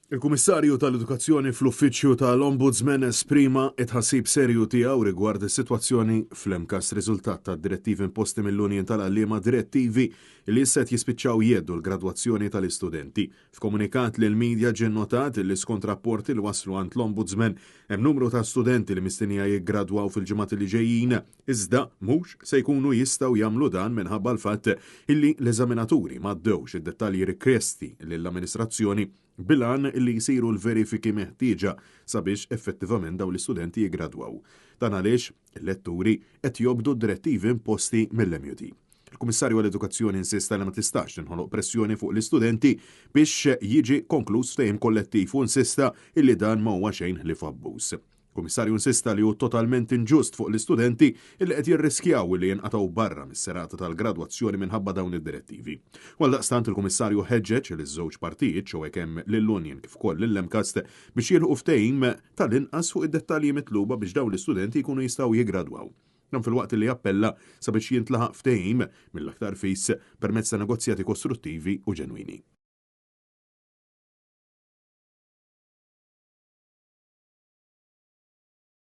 Il-Kummissarju tal-Edukazzjoni fl-Uffiċċju tal-Ombudsman esprima it-ħassib serju tiegħu rigward is-sitwazzjoni fl-MCAS riżultat tad-direttivi imposti mill-Unjon tal-Għalliema direttivi li issa qed jispiċċaw jgħeddu l-gradwazzjoni tal-istudenti. F'komunikat lil media ġie notat li skont rapporti li waslu għand l-Ombudsman hemm numru ta' studenti li mistennija jiggradwaw fil-ġimgħat li ġejjin, iżda mhux se jkunu jistgħu jagħmlu dan minħabba l-fatt illi l-eżaminaturi m'għaddewx id-dettalji rikjesti lill-amministrazzjoni bilan li jisiru l-verifiki meħtieġa sabiex effettivament daw l-istudenti jigradwaw. Dan għaliex il-letturi qed jobdu d-direttivi imposti mill-MUT. Il-Kummissarju għall-Edukazzjoni insista li ma tistax tinħoloq pressjoni fuq l-istudenti biex jiġi konkluż ftehim kollettiv u insista illi dan ma huwa xejn ħlief abbuż. Il-Kummissarju insista li hu totalment inġust fuq l-istudenti illi qed jirriskjaw li jinqatgħu barra mis-serata tal-gradwazzjoni minħabba dawn id-direttivi. Għaldaqstant il-Kummissarju ħeġġeġ liż-żewġ partijiet xew kemm lill-Union kif ukoll lill-MCAS biex jilħu ftehim tal-inqas fuq id-dettalji mitluba biex dawn l-istudenti jkunu jistgħu jiggradwaw. Dan fil-waqt li appella sabiex jintlaħaq ftehim mill-aktar fis permezz ta' negozjati kostruttivi u ġenwini.